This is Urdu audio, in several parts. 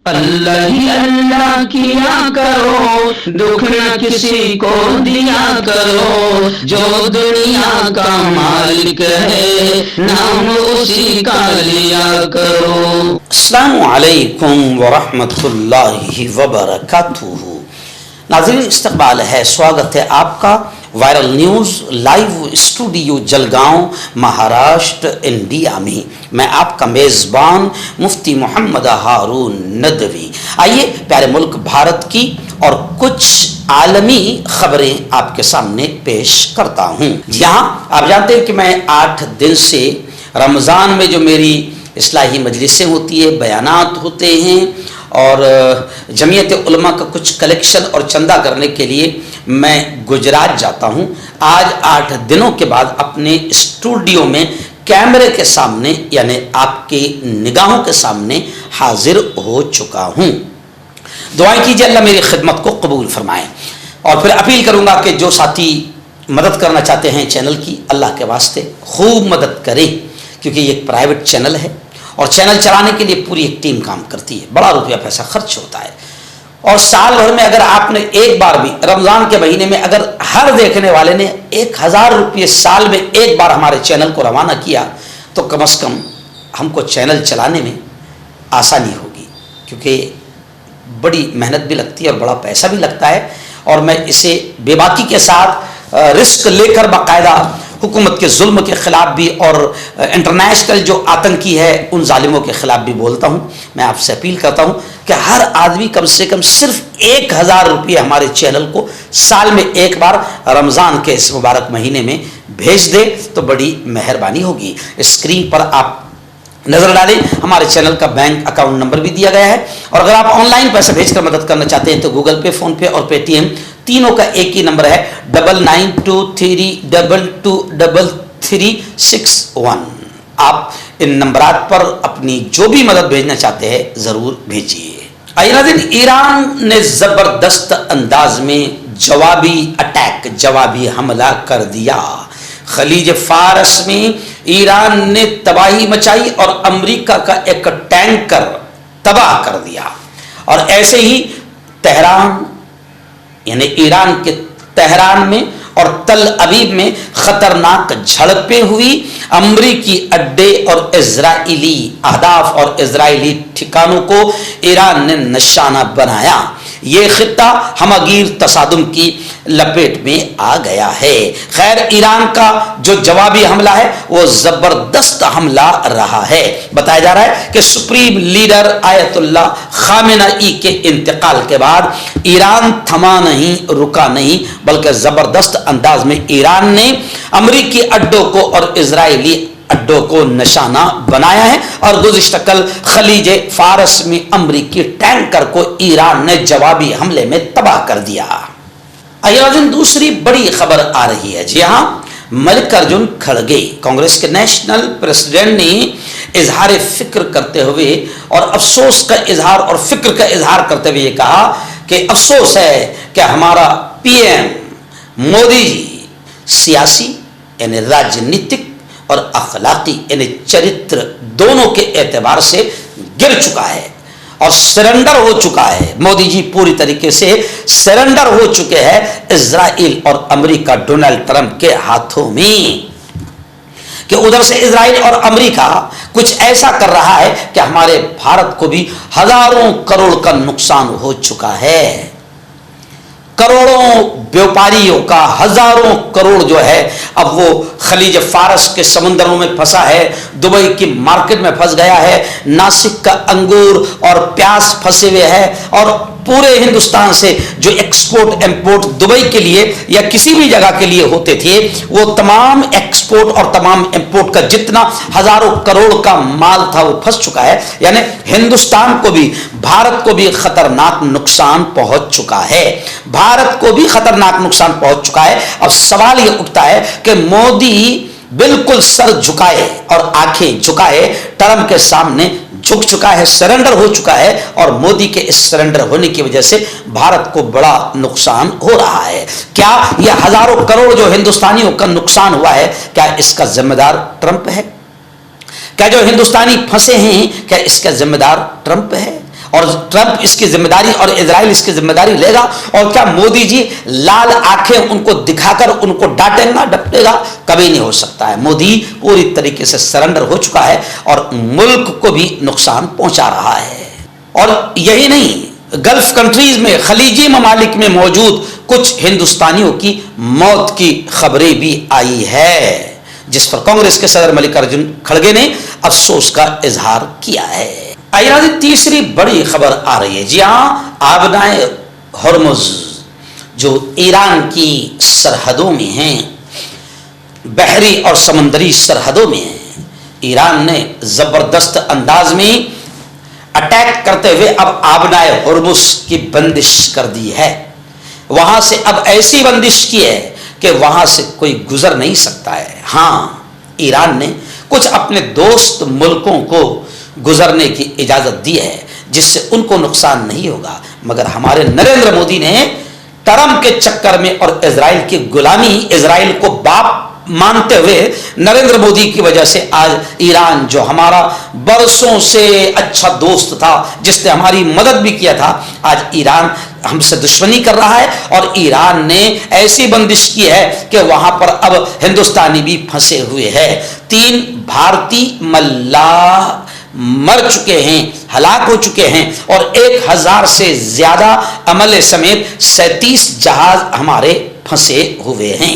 اللہ ہی اللہ کیا کرو، دکھ نہ کسی کو دیا کرو، جو دنیا کا مالک ہے نام اسی کا لیا کرو۔ السلام علیکم ورحمۃ اللہ وبرکاتہ۔ ناظرین، استقبال ہے، سواگت ہے آپ کا viral news live studio Jalgaon Maharashtra India میں۔ میں آپ کا میزبان مفتی محمد ہارون ندوی۔ آئیے پیارے ملک بھارت کی اور کچھ عالمی خبریں آپ کے سامنے پیش کرتا ہوں۔ جی ہاں، آپ جانتے ہیں کہ میں 8 دن سے رمضان میں جو میری اصلاحی مجلسیں ہوتی ہیں، بیانات ہوتے ہیں، اور جمعیت علماء کا کچھ کلیکشن اور چندہ کرنے کے لیے میں گجرات جاتا ہوں۔ آج 8 دنوں کے بعد اپنے اسٹوڈیو میں کیمرے کے سامنے، یعنی آپ کی نگاہوں کے سامنے حاضر ہو چکا ہوں۔ دعائیں کیجیے اللہ میری خدمت کو قبول فرمائے، اور پھر اپیل کروں گا کہ جو ساتھی مدد کرنا چاہتے ہیں چینل کی، اللہ کے واسطے خوب مدد کریں، کیونکہ یہ ایک پرائیویٹ چینل ہے اور چینل چلانے کے لیے پوری ایک ٹیم کام کرتی ہے، بڑا روپیہ پیسہ خرچ ہوتا ہے، اور سال بھر میں اگر آپ نے ایک بار بھی رمضان کے مہینے میں اگر ہر دیکھنے والے نے 1000 روپئے سال میں ایک بار ہمارے چینل کو روانہ کیا تو کم از کم ہم کو چینل چلانے میں آسانی ہوگی، کیونکہ بڑی محنت بھی لگتی ہے اور بڑا پیسہ بھی لگتا ہے، اور میں اسے بے باکی کے ساتھ رسک لے کر باقاعدہ حکومت کے ظلم کے خلاف بھی اور انٹرنیشنل جو آتنکی ہے ان ظالموں کے خلاف بھی بولتا ہوں۔ میں آپ سے اپیل کرتا ہوں کہ ہر آدمی کم سے کم صرف 1000 روپئے ہمارے چینل کو سال میں ایک بار رمضان کے اس مبارک مہینے میں بھیج دے تو بڑی مہربانی ہوگی۔ اسکرین پر آپ نظر ڈالیں، ہمارے چینل کا بینک اکاؤنٹ نمبر بھی دیا گیا ہے، اور اگر آپ آن لائن پیسہ بھیج کر مدد کرنا چاہتے ہیں تو گوگل پے، فون پے اور پے ٹی ایم تینوں کا ایک ہی نمبر ہے 9923223361۔ آپ ان نمبرات پر اپنی جو بھی مدد بھیجنا چاہتے ہیں ضرور بھیجیے۔ ناظرین، ایران نے زبردست انداز میں جوابی اٹیک، جوابی حملہ کر دیا۔ خلیج فارس میں ایران نے تباہی مچائی اور امریکہ کا ایک ٹینکر تباہ کر دیا، اور ایسے ہی تہران، یعنی ایران کے تہران میں اور تل ابیب میں خطرناک جھڑپیں ہوئی۔ امریکی اڈے اور اسرائیلی اہداف اور اسرائیلی ٹھکانوں کو ایران نے نشانہ بنایا۔ یہ خطہ ہمگیر تصادم کی لپیٹ میں آ گیا ہے۔ خیر، ایران کا جو جوابی حملہ ہے وہ زبردست حملہ رہا ہے۔ بتایا جا رہا ہے کہ سپریم لیڈر آیت اللہ خامنئی کے انتقال کے بعد ایران تھما نہیں، رکا نہیں، بلکہ زبردست انداز میں ایران نے امریکی اڈوں کو اور اسرائیلی اڈوں کو نشانہ بنایا ہے، اور گزشتہ کل خلیج فارس میں امریکی ٹینکر کو ایران نے جوابی حملے میں تباہ کر دیا۔ دوسری بڑی خبر آ رہی ہے۔ جی ہاں، ملک ارجن کھڑگے، کانگریس کے نیشنل پریزیڈنٹ نے اظہار فکر کرتے ہوئے اور افسوس کا اظہار اور فکر کا اظہار کرتے ہوئے یہ کہا کہ افسوس ہے کہ ہمارا پی ایم مودی جی سیاسی یعنی راجنیتک اور اخلاقی یعنی چرتر دونوں کے اعتبار سے گر چکا ہے اور سرنڈر ہو چکا ہے۔ مودی جی پوری طریقے سے سرنڈر ہو چکے ہیں اسرائیل اور امریکہ ڈونلڈ ٹرمپ کے ہاتھوں میں، کہ ادھر سے اسرائیل اور امریکہ کچھ ایسا کر رہا ہے کہ ہمارے بھارت کو بھی ہزاروں کروڑ کا نقصان ہو چکا ہے۔ کروڑوں بیوپاریوں کا ہزاروں کروڑ جو ہے اب وہ خلیج فارس کے سمندروں میں پھنسا ہے، دبئی کی مارکیٹ میں پھنس گیا ہے، ناسک کا انگور اور پیاز پھنسے ہوئے ہے، اور پورے ہندوستان سے جو ایکسپورٹ امپورٹ دبئی کے لیے یا کسی بھی جگہ کے لیے ہوتے تھے وہ تمام ایکسپورٹ اور تمام امپورٹ کا جتنا ہزاروں کروڑ کا مال تھا وہ پھنس چکا ہے۔ یعنی ہندوستان کو بھی، بھارت کو بھی خطرناک نقصان پہنچ چکا ہے، بھارت کو بھی خطرناک نقصان پہنچ چکا ہے۔ اب سوال یہ اٹھتا ہے کہ مودی بالکل سر جھکائے اور آنکھیں جھکائے ٹرمپ کے سامنے جھک چکا ہے، سرنڈر ہو چکا ہے، اور مودی کے اس سرنڈر ہونے کی وجہ سے بھارت کو بڑا نقصان ہو رہا ہے۔ کیا یہ ہزاروں کروڑ جو ہندوستانیوں کا نقصان ہوا ہے، کیا اس کا ذمہ دار ٹرمپ ہے؟ کیا جو ہندوستانی پھنسے ہیں کیا اس کا ذمہ دار ٹرمپ ہے؟ اور ٹرمپ اس کی ذمہ داری اور اسرائیل اس کی ذمہ داری لے گا؟ اور کیا مودی جی لال آنکھیں ان کو دکھا کر ان کو ڈانٹے گا؟ کبھی نہیں ہو سکتا ہے۔ مودی پوری طریقے سے سرنڈر ہو چکا ہے اور ملک کو بھی نقصان پہنچا رہا ہے۔ اور یہی نہیں، گلف کنٹریز میں، خلیجی ممالک میں موجود کچھ ہندوستانیوں کی موت کی خبریں بھی آئی ہے، جس پر کانگریس کے صدر ملکارجن کھڑگے نے افسوس کا اظہار کیا ہے۔ آئیے تیسری بڑی خبر آ رہی ہے۔ جی ہاں، آبنائے ہرمز جو ایران کی سرحدوں میں ہیں، بحری اور سمندری سرحدوں میں ہیں، ایران نے زبردست انداز میں اٹیک کرتے ہوئے اب آبنائے ہرمز کی بندش کر دی ہے۔ وہاں سے اب ایسی بندش کی ہے کہ وہاں سے کوئی گزر نہیں سکتا ہے۔ ہاں، ایران نے کچھ اپنے دوست ملکوں کو گزرنے کی اجازت دی ہے جس سے ان کو نقصان نہیں ہوگا، مگر ہمارے نریندر مودی نے ٹرمپ کے چکر میں اور اسرائیل کی غلامی، اسرائیل کو باپ مانتے ہوئے نریندر مودی کی وجہ سے آج ایران جو ہمارا برسوں سے اچھا دوست تھا، جس نے ہماری مدد بھی کیا تھا، آج ایران ہم سے دشمنی کر رہا ہے۔ اور ایران نے ایسی بندش کی ہے کہ وہاں پر اب ہندوستانی بھی پھنسے ہوئے ہیں۔ 3 بھارتی ملاح مر چکے ہیں، ہلاک ہو چکے ہیں، اور 1000 سے زیادہ عملے سمیت 37 جہاز ہمارے پھنسے ہوئے ہیں۔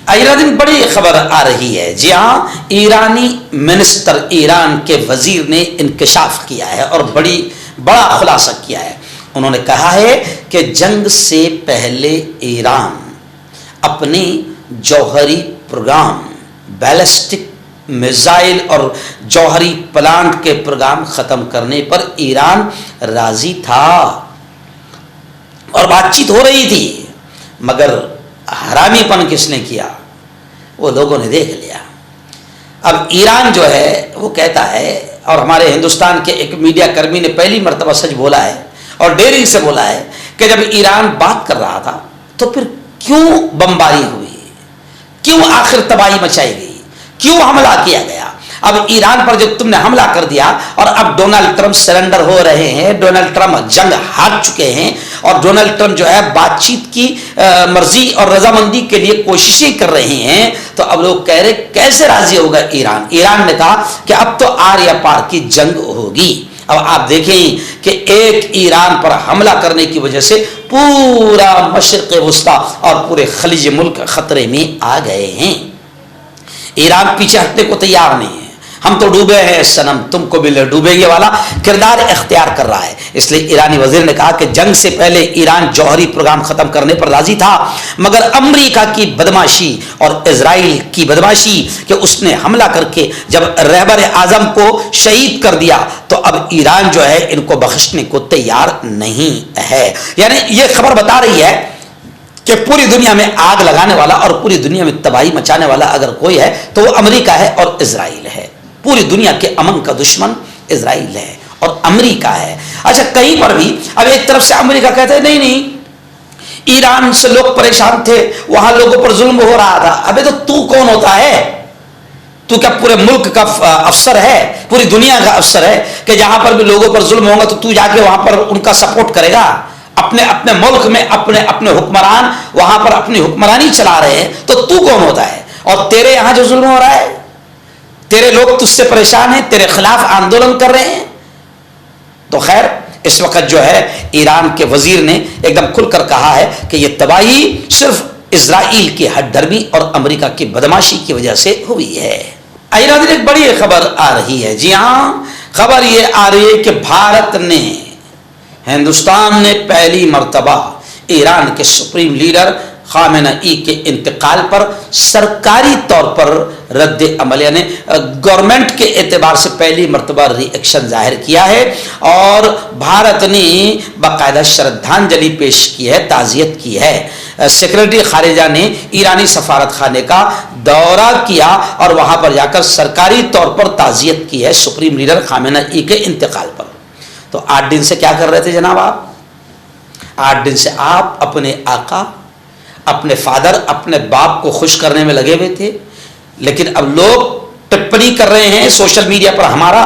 اگلا دن بڑی خبر آ رہی ہے۔ جی ہاں، ایرانی منسٹر، ایران کے وزیر نے انکشاف کیا ہے اور بڑا خلاصہ کیا ہے۔ انہوں نے کہا ہے کہ جنگ سے پہلے ایران اپنے جوہری پروگرام، بیلسٹک میزائل اور جوہری پلانٹ کے پروگرام ختم کرنے پر ایران راضی تھا اور بات چیت ہو رہی تھی، مگر حرامی پن کس نے کیا وہ لوگوں نے دیکھ لیا۔ اب ایران جو ہے وہ کہتا ہے، اور ہمارے ہندوستان کے ایک میڈیا کرمی نے پہلی مرتبہ سچ بولا ہے اور ڈیرنگ سے بولا ہے کہ جب ایران بات کر رہا تھا تو پھر کیوں بمباری ہوئی، کیوں آخر تباہی مچائی گئی، کیوں حملہ کیا گیا؟ اب ایران پر جب تم نے حملہ کر دیا اور اب ڈونلڈ ٹرمپ سرنڈر ہو رہے ہیں، ڈونلڈ ٹرمپ جنگ ہار چکے ہیں، اور ڈونلڈ ٹرمپ جو ہے بات چیت کی مرضی اور رضامندی کے لیے کوششیں کر رہے ہیں، تو اب لوگ کہہ رہے کیسے راضی ہوگا ایران؟ ایران نے کہا کہ اب تو آر یا پار کی جنگ ہوگی۔ اب آپ دیکھیں کہ ایک ایران پر حملہ کرنے کی وجہ سے پورا مشرق وسطیٰ اور پورے خلیج ملک خطرے میں آ گئے ہیں۔ ایران پیچھے ہٹنے کو تیار نہیں ہے، ہم تو ڈوبے ہیں صنم، تم کو بھی لے ڈوبیں گے والا کردار اختیار کر رہا ہے۔ اس لیے ایرانی وزیر نے کہا کہ جنگ سے پہلے ایران جوہری پروگرام ختم کرنے پر راضی تھا، مگر امریکہ کی بدماشی اور اسرائیل کی بدماشی کہ اس نے حملہ کر کے جب رہبر اعظم کو شہید کر دیا، تو اب ایران جو ہے ان کو بخشنے کو تیار نہیں ہے۔ یعنی یہ خبر بتا رہی ہے کہ پوری دنیا میں آگ لگانے والا اور پوری دنیا میں تباہی مچانے والا اگر کوئی ہے تو وہ امریکہ ہے اور اسرائیل ہے۔ پوری دنیا کے امن کا دشمن اسرائیل ہے اور امریکہ ہے۔ اچھا، کہیں پر بھی اب ایک طرف سے امریکہ کہتا ہے نہیں ایران سے لوگ پریشان تھے، وہاں لوگوں پر ظلم ہو رہا تھا۔ ابے تو کون ہوتا ہے؟ تو کیا پورے ملک کا افسر ہے، پوری دنیا کا افسر ہے کہ جہاں پر بھی لوگوں پر ظلم ہوگا تو جا کے وہاں پر ان کا سپورٹ کرے گا؟ اپنے ملک میں اپنے حکمران وہاں پر اپنی حکمرانی چلا رہے ہیں، تو کون ہوتا ہے؟ اور تیرے یہاں جو ظلم ہو رہا ہے، تیرے لوگ تجھ سے پریشان ہیں، تیرے خلاف آندولن کر رہے ہیں۔ تو خیر، اس وقت جو ہے ایران کے وزیر نے ایک دم کھل کر کہا ہے کہ یہ تباہی صرف اسرائیل کی ہٹ دھرمی اور امریکہ کی بدماشی کی وجہ سے ہوئی ہے۔ ایک بڑی خبر آ رہی ہے۔ جی ہاں، خبر یہ آ رہی ہے کہ بھارت نے، ہندوستان نے پہلی مرتبہ ایران کے سپریم لیڈر خامنئی کے انتقال پر سرکاری طور پر رد عمل، یعنی گورنمنٹ کے اعتبار سے پہلی مرتبہ ری ایکشن ظاہر کیا ہے، اور بھارت نے باقاعدہ شردھانجلی پیش کی ہے، تعزیت کی ہے۔ سیکرٹری خارجہ نے ایرانی سفارت خانے کا دورہ کیا اور وہاں پر جا کر سرکاری طور پر تعزیت کی ہے سپریم لیڈر خامنئی کے انتقال پر۔ تو 8 دن سے کیا کر رہے تھے جناب آپ؟ 8 دن سے آپ اپنے آقا، اپنے فادر، اپنے باپ کو خوش کرنے میں لگے ہوئے تھے، لیکن اب لوگ ٹپڑی کر رہے ہیں سوشل میڈیا پر، ہمارا